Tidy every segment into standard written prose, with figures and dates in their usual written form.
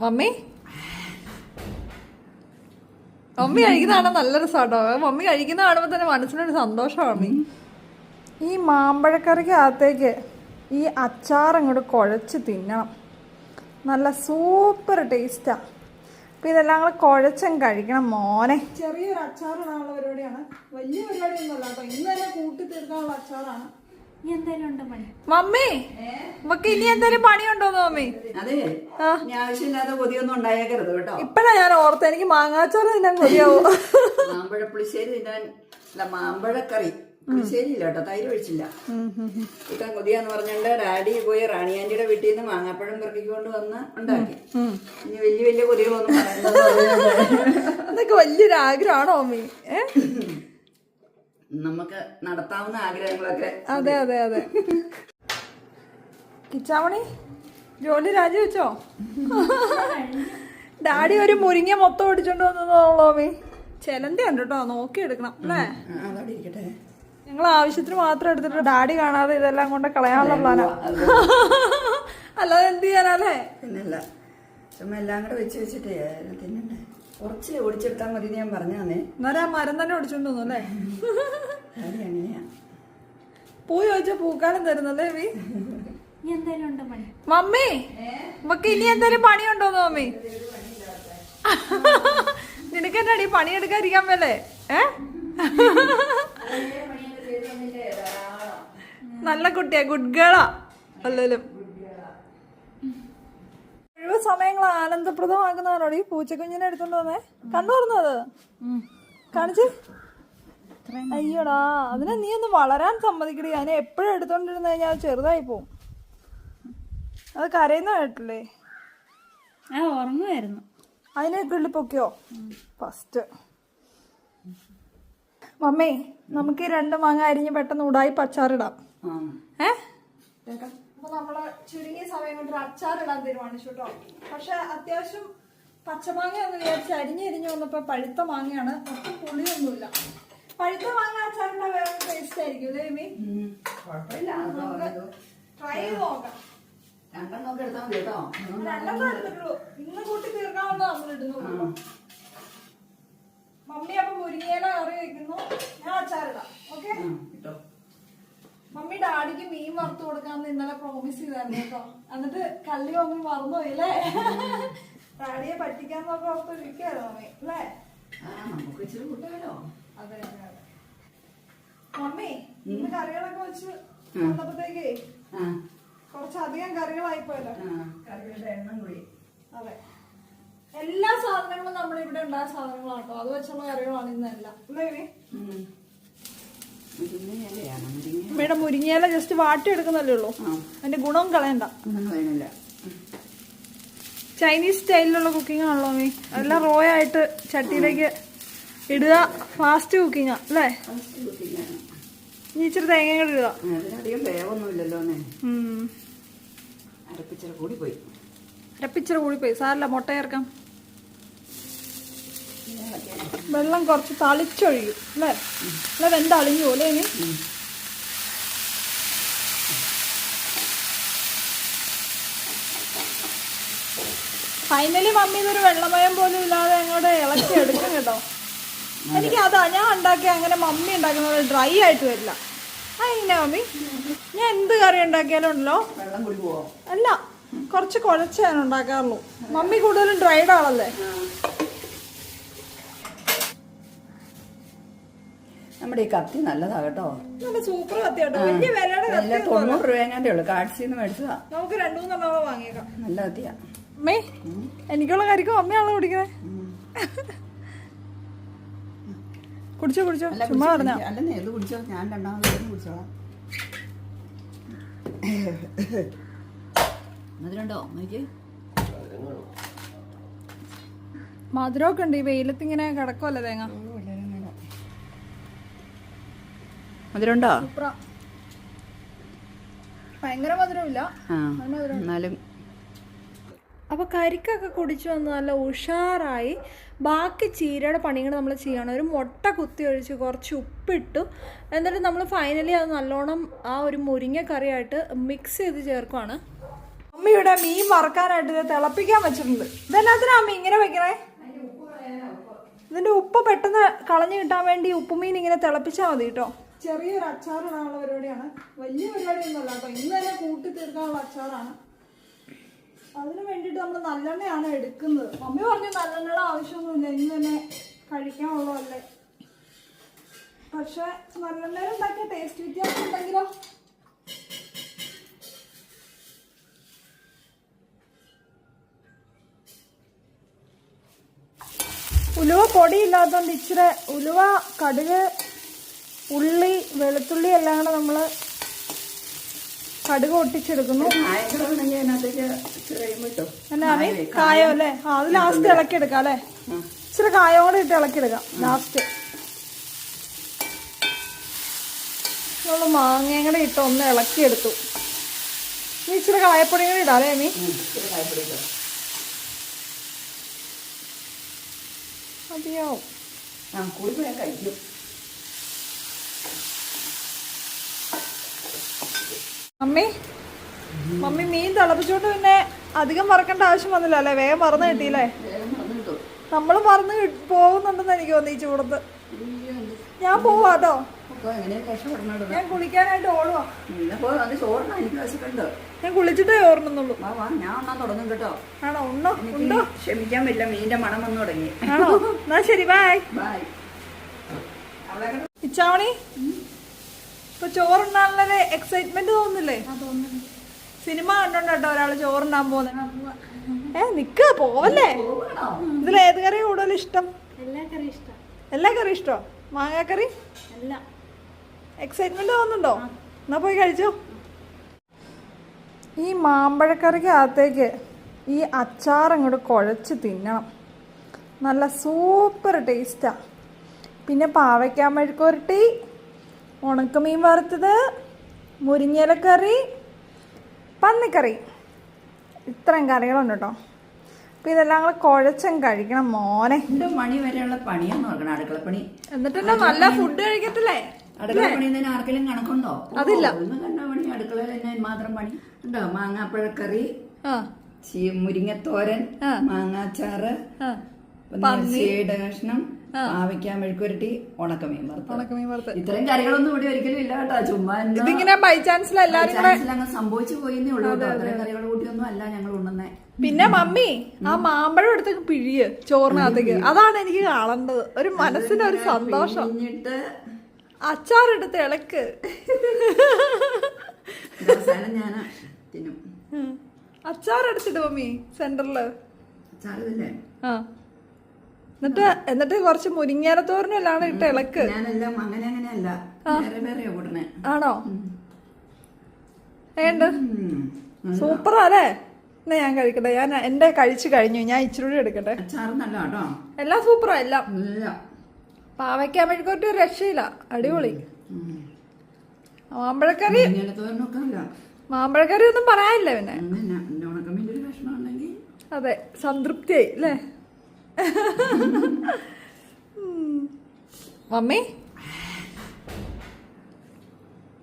Mummy mummy കഴിക്കുന്നതാണ് നല്ല രസമാട്ടോ. Mummy കഴിക്കുന്ന കാണുമ്പോൾ തന്നെ മനസ്സിനൊരു സന്തോഷമാണ്. മമ്മി ഈ മാമ്പഴക്കറിക്കകത്തേക്ക് ഈ അച്ചാർ അങ്ങോട്ട് കുഴച്ച് തിന്നണം. നല്ല സൂപ്പർ ടേസ്റ്റാണ്. അപ്പം ഇതെല്ലാം കൂടെ കുഴച്ചും കഴിക്കണം മോനെ. ചെറിയൊരു അച്ചാറിടാനുള്ള പരിപാടിയാണ്, വലിയ പരിപാടിയൊന്നുമല്ല കേട്ടോ. ഇന്ന് തന്നെ കൂട്ടി തീർക്കാനുള്ള അച്ചാറാണ്. മമ്മി നമുക്ക് ഇനി എന്തായാലും പണിയുണ്ടോന്ന് മമ്മി? അതെ, ആവശ്യമില്ലാത്ത കൊതിയൊന്നും ഉണ്ടായേക്കരുത് കേട്ടോ. ഇപ്പഴാ ഞാൻ ഓർത്ത് എനിക്ക് മാങ്ങാച്ചാറ് തിന്നാൻ കൊതിയാവോ. മാമ്പഴ പുളിശ്ശേരി തിന്നാൻ അല്ല, മാമ്പഴക്കറി പുളിശ്ശേരി ഇല്ല കേട്ടോ, തൈര് ഒഴിച്ചില്ല. ഇട്ടാൻ കൊതിയാന്ന് പറഞ്ഞോണ്ട് ഡാഡി പോയി റാണിയാന്റിയുടെ വീട്ടിൽ നിന്ന് മാങ്ങാപ്പഴം പെറുക്കിക്കൊണ്ട് വന്ന് ഉണ്ടാക്കി. ഇനി വലിയ വലിയ കൊതികളൊന്നും പറയുന്നത് അതൊക്കെ വലിയൊരു ആഗ്രഹമാണോ മമ്മി? നമുക്ക് നടത്താവുന്ന ആഗ്രഹങ്ങളൊക്കെ. അതെ അതെ അതെ. കിച്ചാമണി ജോലി രാജിവെച്ചോ? ഡാഡി ഒരു മുരിങ്ങ മൊത്തം ഓടിച്ചോണ്ട് വന്നതോളോ മമ്മി. ചെലന്തി ഉണ്ട് കേട്ടോ, നോക്കി എടുക്കണം അല്ലേ? ഞങ്ങൾ ആവശ്യത്തിന് മാത്രം എടുത്തിട്ട് ഡാഡി കാണാതെ ഇതെല്ലാം കൊണ്ട് കളയാനുള്ള പ്ലാനാ. അല്ലാതെ എന്ത് ചെയ്യാനല്ലേ? പിന്നല്ല, ചുമ്മാ എല്ലാം കൂടെ വെച്ച് വെച്ചിട്ട് തിന്നണ്ടേ. കുറച്ച് ഓടിച്ചെടുത്താൽ മതി ഞാൻ പറഞ്ഞാന്നേ. എന്നാലും ആ മരം തന്നെ ഓടിച്ചോണ്ട് വന്നു അല്ലേ? അങ്ങനെയാ. പൂ ചോദിച്ചാ പൂക്കാലം തരുന്നല്ലേ മമ്മി? മമ്മി നമുക്ക് ഇനി എന്തായാലും പണിയുണ്ടോന്ന് മമ്മി? നിനക്ക് എന്നാടി പണിയെടുക്കാതിരിക്കാൻ മേലേ? നല്ല കുട്ടിയാ, ഗുഡ് ഗേളാ അല്ലേലും. ഒഴിവ് സമയങ്ങൾ ആനന്ദപ്രദമാക്കുന്നതാണോ ഈ പൂച്ചക്കുഞ്ഞിനെ എടുത്തോണ്ട് വന്നേ? കണ്ടു പറഞ്ഞത് കാണിച്ച്. അയ്യോടാ, അതിനെ നീ ഒന്ന് വളരാൻ സമ്മതിക്കടി. അതിനെ എപ്പോഴും എടുത്തോണ്ടിരുന്ന് കഴിഞ്ഞാൽ അത് ചെറുതായി പോവും. അത് കരയുന്ന കേട്ടില്ലേ? ഉറങ്ങുമായിരുന്നു. അതിനെ കിള്ളിപ്പൊക്കിയോ ഫസ്റ്റ്? മമ്മി നമുക്ക് ഈ 2 മാങ്ങ അരിഞ്ഞ് പെട്ടെന്ന് ഉടായി അച്ചാറിടാം. അപ്പൊ നമ്മള് ചുരുങ്ങിയ സമയം കൊണ്ട് ഒരു അച്ചാറിടാൻ തീരുമാനിച്ചു കേട്ടോ. പക്ഷെ അത്യാവശ്യം പച്ചമാങ്ങ ഒന്ന് വിചാരിച്ച് അരിഞ്ഞരിഞ്ഞ് വന്നപ്പോ പഴുത്ത മാങ്ങയാണ്, ഒട്ടും പുളിയൊന്നുമില്ല. പഴുത്ത മാങ്ങ അച്ചാറിന്റെ വേറെ ടേസ്റ്റ് ആയിരിക്കും അല്ലേ മമ്മി? ട്രൈ ചെയ്ത് നോക്കാം. 2 എടുത്താൽ മതി കേട്ടോ. 2 എടുത്തിട്ടുള്ളൂ, ഇന്ന് കൂട്ടി തീർക്കാവുന്ന നമ്മൾ ഇടുന്നു. മമ്മി അപ്പൊ മുരിങ്ങയില കറി വെക്കുന്നു, ഞാൻ അച്ചാറിടാം. ഓക്കെ? മമ്മി ഡാഡിക്ക് മീൻ വറുത്ത് കൊടുക്കാന്ന് ഇന്നലെ പ്രോമിസ് ചെയ്തായിരുന്നു കേട്ടോ. എന്നിട്ട് കള്ളി മമ്മി മറന്നുപോയില്ലേ? ഡാഡിയെ പറ്റിക്കാന്നൊക്കെ ഓർത്ത് ഇരിക്കായിരുന്നു മമ്മി അല്ലേ? അതെ അതെ അതെ. മമ്മി ഇന്ന് കറികളൊക്കെ വെച്ച് വന്നപ്പോഴത്തേക്കേ കുറച്ചധികം കറികളായിപ്പോയല്ലോ. കറികളുടെ എണ്ണം കൂടി. അതെ, എല്ലാ സാധനങ്ങളും നമ്മളിവിടെ ഉണ്ടായ സാധനങ്ങളാട്ടോ. അത് വെച്ചുള്ള കറികളാണ് ഇന്നെല്ലാം അല്ലേ? അമ്മയുടെ മുരിങ്ങയില ജസ്റ്റ് വാട്ടി എടുക്കുന്നല്ലേ ഉള്ളൂ, അതിന്റെ ഗുണവും കളയണ്ട. ചൈനീസ് സ്റ്റൈലിലുള്ള കുക്കിംഗ് ആണല്ലോ മീ. എല്ലാം റോ ആയിട്ട് ചട്ടിയിലേക്ക് ഇടുക. ഫാസ്റ്റ് കുക്കിംഗ് അല്ലേ? ഇനി ഇച്ചിരി തേങ്ങ കൂടി ഇടുക. അരപ്പിച്ചിരി കൂടി പോയി സാരല്ല, മുട്ട ചേർക്കാം. വെള്ളം കുറച്ച് തളിച്ചൊഴിക്കും അല്ലേ? അല്ല വെന്തളിഞ്ഞു പോലെ ഇനി. ഫൈനലി മമ്മി ഇതൊരു വെള്ളമയം പോലും ഇല്ലാതെ അങ്ങോട്ട് ഇളക്കി എടുക്കും കേട്ടോ. എനിക്ക് അതാ ഞാൻ ഉണ്ടാക്കിയ അങ്ങനെ മമ്മി ഉണ്ടാക്കുന്നത് ഡ്രൈ ആയിട്ട് വരില്ല. അതിനെ മമ്മി ഞാൻ എന്ത് കറി ഉണ്ടാക്കിയാലും ഉണ്ടല്ലോ അല്ല, കുറച്ച് കുഴച്ച് ഞാൻ ഉണ്ടാക്കാറുള്ളൂ. മമ്മി കൂടുതലും ഡ്രൈഡ് ആണല്ലേ. നമ്മുടെ ഈ കത്തി നല്ലതാ കേട്ടോ, നല്ല സൂപ്പർ കത്തി കേട്ടോ. വലിയ വിലയുടെ കത്തി 90 രൂപ ഉള്ളു. കാഴ്ചന്ന് മേടിച്ചതാ. നമുക്ക് 2-3 എണ്ണം വാങ്ങിയേക്കാം. നല്ല കത്തിയാ. അമ്മേ എനിക്കുള്ള കരിക്കും അമ്മയാണല്ലോ കുടിക്കുന്നത്. കുടിച്ചോ കുടിച്ചോ, ചുമ്മാ പറഞ്ഞ അല്ലെന്നേ ഇത് കുടിച്ചോ. ഞാൻ 2ാമത് കുടിച്ചോളാം. മധുരണ്ടോ എനിക്ക്? മധുരമൊക്കെ ഉണ്ട്. ഈ വെയിലത്ത് ഇങ്ങനെ കിടക്കുമല്ലേ തേങ്ങ. മധുരണ്ടോ? ഭയങ്കര മധുരമില്ല എന്നാലും. അപ്പോൾ കരിക്കൊക്കെ കുടിച്ചു വന്ന് നല്ല ഉഷാറായി. ബാക്കി ചീരയുടെ പണികൾ നമ്മൾ ചെയ്യണം. ഒരു മുട്ട കുത്തി ഒഴിച്ച് കുറച്ച് ഉപ്പിട്ടു. എന്നിട്ട് നമ്മൾ ഫൈനലി അത് നല്ലോണം ആ ഒരു മുരിങ്ങ കറിയായിട്ട് മിക്സ് ചെയ്ത് ചേർക്കുവാണ്. മമ്മി ഇവിടെ മീൻ വറക്കാനായിട്ട് ഇത് തിളപ്പിക്കാൻ വെച്ചിട്ടുണ്ട്. ഇതെന്നാത്തിനാ അമ്മ ഇങ്ങനെ വെക്കണേ? ഇതിന്റെ ഉപ്പ് പെട്ടെന്ന് കളഞ്ഞു കിട്ടാൻ വേണ്ടി ഉപ്പുമീൻ ഇങ്ങനെ തിളപ്പിച്ചാൽ മതി കേട്ടോ. ചെറിയൊരു അച്ചാറിടാനുള്ള പരിപാടിയാണ്, വലിയ പരിപാടിയൊന്നുമല്ല കേട്ടോ. ഇന്ന് തന്നെ കൂട്ടി തീർക്കാനുള്ള അച്ചാറാണ്. അതിന് വേണ്ടിയിട്ട് നമ്മൾ നല്ലെണ്ണയാണ് എടുക്കുന്നത്. മമ്മി പറഞ്ഞു നല്ലെണ്ണയുടെ ആവശ്യമൊന്നുമില്ല, ഇന്ന് തന്നെ കഴിക്കാനുള്ളതല്ലേ. പക്ഷെ നല്ലെണ്ണയിൽ ഉണ്ടാക്കിയ ടേസ്റ്റ് വ്യത്യാസം ഉണ്ടെങ്കിലോ. ഉലുവ പൊടിയില്ലാത്തതുകൊണ്ട് ഇച്ചിരി ഉലുവ, കടുക്, ഉള്ളി, വെളുത്തുള്ളി എല്ലാം കൂടെ നമ്മൾ കടുക് ഒട്ടിച്ചെടുക്കുന്നു. എന്നാ കായോ അല്ലേ? അത് ലാസ്റ്റ് ഇളക്കിയെടുക്കാം അല്ലേ? ഇച്ചിരി കായോ കൂടെ ഇട്ട് ഇളക്കിയെടുക്കാം ലാസ്റ്റ്. നമ്മൾ മാങ്ങയും കൂടെ ഇട്ട് ഒന്ന് ഇളക്കിയെടുത്തു. നീ ഇച്ചിരി കായപ്പൊടിയും കൂടെ ഇടാം അല്ലേ മീ? മതിയാവും. മമ്മി മീൻ തിളപ്പിച്ചോണ്ട് പിന്നെ അധികം വറക്കേണ്ട ആവശ്യം വന്നില്ല അല്ലേ? വേഗം മറന്നു കിട്ടിയില്ലേ? നമ്മള് മറന്നു പോകുന്നുണ്ടെന്ന് എനിക്ക് തോന്നി ഈ ചൂടത്ത്. ഞാൻ പോവാട്ടോ, ഞാൻ കുളിക്കാനായിട്ട് ഓടുവാ. ഞാൻ കുളിച്ചിട്ടേ ഓർമ്മന്നുള്ളൂ. ആണോ? ഉണ്ടോ? ഉണ്ടോ? ക്ഷമിക്കാൻ പറ്റില്ല, മീനിന്റെ മണം വന്നു തുടങ്ങി. ആണോ? എന്നാ ശരി, ബൈ. ഇച്ചാമണി, ഇപ്പൊ ചോറുണ്ടാകാനുള്ള എക്സൈറ്റ്മെന്റ് തോന്നുന്നില്ലേ? സിനിമ കണ്ടോണ്ടോ ഒരാള് ചോറുണ്ടാൻ പോകുന്നത്? നിക്ക പോവല്ലേ? ഇതിൽ ഏത് കറി കൂടുതൽ ഇഷ്ടം? എല്ലാ കറി ഇഷ്ടോ? മാങ്ങാക്കറി? എക്സൈറ്റ്മെന്റ് തോന്നുന്നുണ്ടോ? എന്നാ പോയി കഴിച്ചോ. ഈ മാമ്പഴക്കറിക്കകത്തേക്ക് ഈ അച്ചാർ അങ്ങോട്ട് കുഴച്ച് തിന്നണം, നല്ല സൂപ്പർ ടേസ്റ്റാ. പിന്നെ പാവയ്ക്കാൻ മെഴുക്കുവരട്ടി, ഉണക്കമീൻ വറുത്തത്, മുരിങ്ങയിലക്കറി, പന്നിക്കറി, ഇത്രയും കറികളുണ്ട് കേട്ടോ. അപ്പം ഇതെല്ലാം കൂടെ കുഴച്ചും കഴിക്കണം മോനെ. 2 മണി വരെയുള്ള പണിയാന്ന് നോക്കണം, അടുക്കളപ്പണി. എന്നിട്ടല്ലോ നല്ല ഫുഡ് കഴിക്കത്തില്ലേ? അടുക്കളപ്പണി തന്നെ ആർക്കെങ്കിലും കണക്കുണ്ടോ? അതില്ല. കണ്ട പണി അടുക്കളയിൽ തന്നെ മാത്രം പണി ഉണ്ടോ? മാങ്ങാപ്പഴക്കറി, മുരിങ്ങത്തോരൻ, മാങ്ങാച്ചാറ്, പന്നിയുടെ കഷ്ണം, പാവയ്ക്കാൻ മെഴുക്കുരട്ടി, ഉണക്കമീൻ വറുത്ത്. ഇത്രയും കറികളൊന്നും ഇവിടെ ഒരിക്കലും ഇല്ല കേട്ടോ. ചുമ്മാ ഇതിങ്ങനെ ബൈ ചാൻസിൽ അങ്ങ് സംഭവിച്ചു പോയിന്നേ ഉള്ളൂ. അത്രയും കറികൾ കൂട്ടിയൊന്നും അല്ല ഞങ്ങൾ ഉണ്ണുന്നേ. പിന്നെ മമ്മി ആ മാമ്പഴം എടുത്തേക്ക് പിഴിയ് ചോറിനകത്തേക്ക്, അതാണ് എനിക്ക് കാണേണ്ടത്. ഒരു മനസ്സിനൊരു സന്തോഷം. അച്ചാറെടുത്ത് ഇളക്ക്. ഞാൻ തിന്നും. അച്ചാറെടുത്തിട്ട് മമ്മി സെന്ററില്. ആ, എന്നിട്ട് കുറച്ച് മുരിങ്ങേരത്തോരനും എല്ലാം ഇട്ട് ഇളക്ക്. ആണോ? വേണ്ട, സൂപ്പറാ അല്ലേ? എന്നാ ഞാൻ കഴിക്കട്ടെ. ഞാൻ എന്റെ കഴിച്ചു കഴിഞ്ഞു, ഞാൻ ഇച്ചിരി കൂടി എടുക്കട്ടെ. എല്ലാം സൂപ്പറാ, എല്ലാം. പാവയ്ക്കാൻ മെഴുക്കുവരട്ടി ഒരു രക്ഷയില്ല, അടിപൊളി. മാമ്പഴക്കറി ഒന്നും പറയാനില്ല. പിന്നെ അതെ, സംതൃപ്തിയായി അല്ലേ മമ്മി?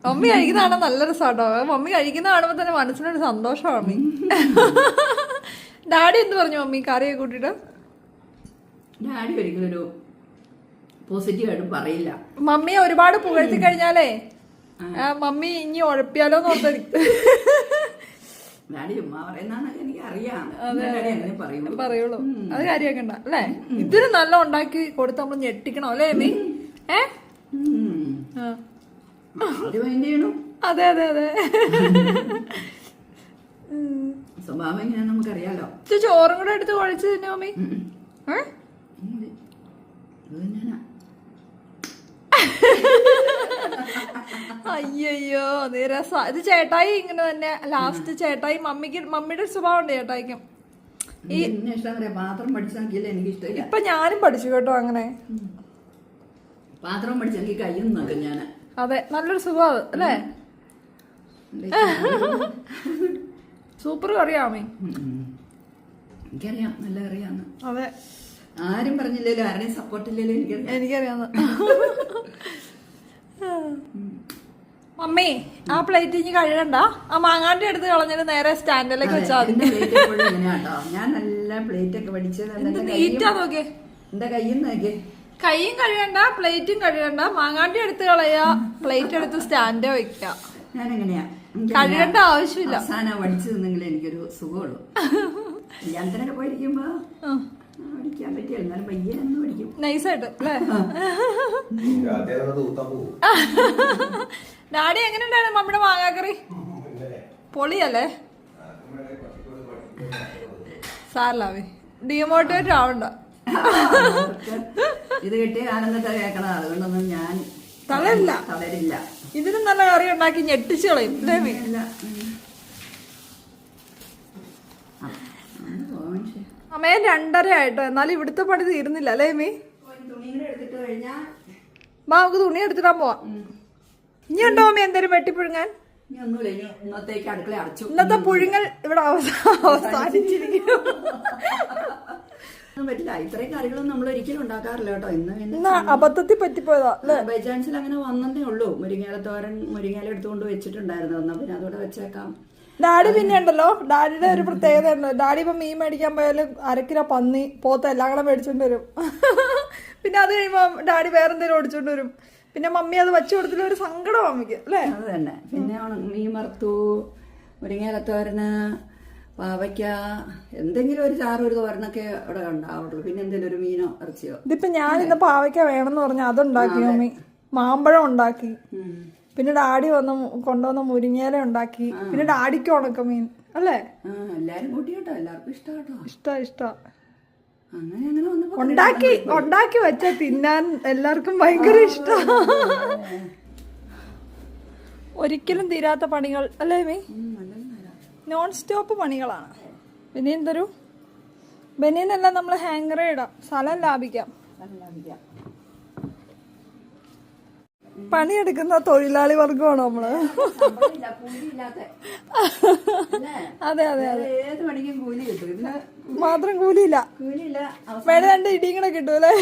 മമ്മി കഴിക്കുന്നതാണ് നല്ല രസമാട്ടോ. മമ്മി കഴിക്കുന്ന കാണുമ്പോ തന്നെ മനസ്സിനൊരു സന്തോഷമാണ്. മമ്മി ഡാഡി എന്ത് പറഞ്ഞു മമ്മി കറിയൊക്കെ കൂട്ടിട്ട്? ഡാഡി ഒരിക്കലൊരു പോസിറ്റീവായിട്ട് പറയില്ല. മമ്മിയെ ഒരുപാട് പുകഴ്ത്തി കഴിഞ്ഞാലേ മമ്മി ഇനി ഉഴപ്പിയാലോന്ന് ഓർത്തായിരിക്കും. ഡാഡി ചുമ്മാ പറയുന്നതാണെന്ന് എനിക്ക് അറിയാം. പറയുള്ളൂ, അത് കാര്യമാക്കണ്ട അല്ലേ? ഇതിന് നല്ല ഉണ്ടാക്കി കൊടുത്ത് നമ്മൾ ഞെട്ടിക്കണം അല്ലേ മമ്മി? അതെ അതെ അതെ, സ്വഭാവം എങ്ങനെയാ നമുക്കറിയാലോ. ചോറും കൂടെ എടുത്ത് കുഴച്ച് തന്നെ മമ്മി. അയ്യോ രസ. ഇത് ചേട്ടായി ഇങ്ങനെ തന്നെ ലാസ്റ്റ് ചേട്ടായി മമ്മിയുടെ സ്വഭാവം ഉണ്ട് ചേട്ടായിക്കും. പാത്രം പഠിച്ചാൽ എനിക്ക് ഇഷ്ടമില്ല. ഇപ്പൊ ഞാനും പഠിച്ചു കേട്ടോ അങ്ങനെ. പാത്രം പഠിച്ചെങ്കിൽ കയ്യും നോക്കും ഞാൻ. അതെ, നല്ലൊരു സ്വഭാവം അല്ലേ? സൂപ്പർ കറിയാമേ. എനിക്കറിയാം, നല്ല കറിയാന്ന്. അതെ, ആരും പറഞ്ഞില്ലല്ലോ, ആരുടെയും സപ്പോർട്ടില്ലല്ലോ. എനിക്കറിയാം. മമ്മി ആ പ്ലേറ്റ് ഇനി കഴുകണ്ട, ആ മാങ്ങാണ്ടി എടുത്ത് കളഞ്ഞിട്ട് നേരെ സ്റ്റാൻഡിലേക്ക് വെച്ചാൽ മതി. എന്റെ പ്ലേറ്റ് എപ്പോഴും ഇങ്ങനെയാട്ടോ. ഞാൻ നല്ല പ്ലേറ്റ് ഒക്കെ പഠിച്ചത് നീറ്റാ നോക്കിയേ. എന്റെ കയ്യിൽ നോക്കിയേ. കൈയും കഴുകണ്ട പ്ലേറ്റും കഴുകണ്ട, മാങ്ങാണ്ടി എടുത്ത് കളയാ, പ്ലേറ്റ് എടുത്ത് സ്റ്റാൻഡ് വെക്ക. ഞാൻ എങ്ങനെയാ കഴുകേണ്ട ആവശ്യമില്ല. അവസാനം പഠിച്ചു നിന്നെങ്കിൽ എനിക്കൊരു സുഖമുള്ളൂ. കല്യാണത്തിനൊക്കെ പോയിരിക്കുമ്പോ പഠിക്കാൻ പറ്റില്ല, എന്നാലും പയ്യനൊന്നും പഠിക്കും നൈസായിട്ട് അല്ലേ. ഡാഡി എങ്ങനെയുണ്ടായിരുന്നു മമ്മിയുടെ മാങ്ങാക്കറി? പൊളിയല്ലേ? സാറിലാവേ ഡിമോട്ടിവേറ്റ് ആവണ്ട. ഇത് കിട്ടിയ ആനന്ദത്തെ കേൾക്കണം, അതുകൊണ്ടൊന്നും ഞാൻ തളരില്ല. ഇതിനും നല്ല കറി ഉണ്ടാക്കി ഞെട്ടിച്ചു കളയും അല്ലേ മീ? സമയം 2:30 ആയിട്ടോ, എന്നാലും ഇവിടുത്തെ പണി തീരുന്നില്ല അല്ലേ മീ? എടുത്തിട്ട് കഴിഞ്ഞാ നമുക്ക് തുണി എടുത്തിടാൻ പോവാം. ഇനി ഉണ്ടോ മമ്മി എന്തേലും വെട്ടിപ്പുഴുങ്ങാൻ? ഒന്നുമില്ല, ഇനി ഇന്നത്തേക്ക് അടുക്കള അടച്ചു. ഇന്നത്തെ പുഴുങ്ങൽ ഇവിടെ അവസാനിച്ചിരിക്കും. പറ്റില്ല, ഇത്രയും കറികളൊന്നും നമ്മൾ ഒരിക്കലും ഉണ്ടാക്കാറില്ല കേട്ടോ. ഇന്ന് അബദ്ധത്തിൽ പറ്റിപ്പോയതാ. ബൈ ചാൻസിൽ അങ്ങനെ വന്നതേ ഉള്ളൂ. മുരിങ്ങയില തോരൻ മുരിങ്ങയില എടുത്തുകൊണ്ട് വെച്ചിട്ടുണ്ടായിരുന്നു. എന്നാ പിന്നെ അതോടെ വെച്ചേക്കാം. ഡാഡി പിന്നെ ഉണ്ടല്ലോ, ഡാഡിയുടെ ഒരു പ്രത്യേകത ഉണ്ട്. ഡാഡി ഇപ്പൊ മീൻ മേടിക്കാൻ പോയാലും 1/2 കിലോ പന്നി പോത്ത് എല്ലാം കൂടെ മേടിച്ചോണ്ട് വരും. പിന്നെ അത് കഴിയുമ്പോ ഡാഡി വേറെന്തേലും ഓടിച്ചോണ്ട് വരും. പിന്നെ മമ്മി അത് വെച്ചു കൊടുത്തില്ല, ഒരു സങ്കടം മമ്മിക്ക് അല്ലേ? അത് തന്നെ. പിന്നെ മീൻ വറുത്തു, മുരിങ്ങയില തോരന്, പാവയ്ക്ക, എന്തെങ്കിലും ഒരു ചാറ് ഒരു തോരനൊക്കെ അവിടെ ഉണ്ടാവുള്ളൂ. പിന്നെ എന്തെങ്കിലും ഒരു മീനോ ഇറച്ചിയോ. ഇതിപ്പോ ഞാൻ ഇന്ന് പാവയ്ക്ക വേണമെന്ന് പറഞ്ഞാൽ അതുണ്ടാക്കി മമ്മി. മാമ്പഴം ഉണ്ടാക്കി, പിന്നെ ഡാഡി കൊണ്ടുവന്ന മുരിങ്ങയില ഉണ്ടാക്കി, പിന്നെ ഡാഡിക്ക് ഉണക്കമീൻ അല്ലേ? എല്ലാരും കൂട്ടി കേട്ടോ, എല്ലാവർക്കും ഇഷ്ടാ. അങ്ങനെ ഉണ്ടാക്കി വെച്ച തിന്നാൻ എല്ലാവർക്കും ഭയങ്കര ഇഷ്ടം. ഒരിക്കലും തീരാത്ത പണികൾ അല്ലേ മീ? നോൺ സ്റ്റോപ്പ് പണികളാണ്. ബനിയനെല്ലാം നമ്മൾ ഹാങ്ങറേ ഇടാം, സ്ഥലം ലാഭിക്കാം. പണിയെടുക്കുന്ന തൊഴിലാളി വർഗമാണ് നമ്മള്. അതെ ഏത് പണിക്കും കൂലി കിട്ടും, ഇതിന് മാത്രം കൂലിയില്ല. വേറെ 2 ഇടിയും കൂടെ കിട്ടും അല്ലേ?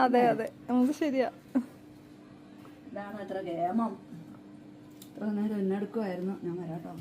അതെ നമുക്ക് ശരിയാ. ഇതാണ് അത്ര കേമം. ഇത്ര നേരം എന്നെടുക്കുമായിരുന്നു. ഞാൻ വരാട്ടോ.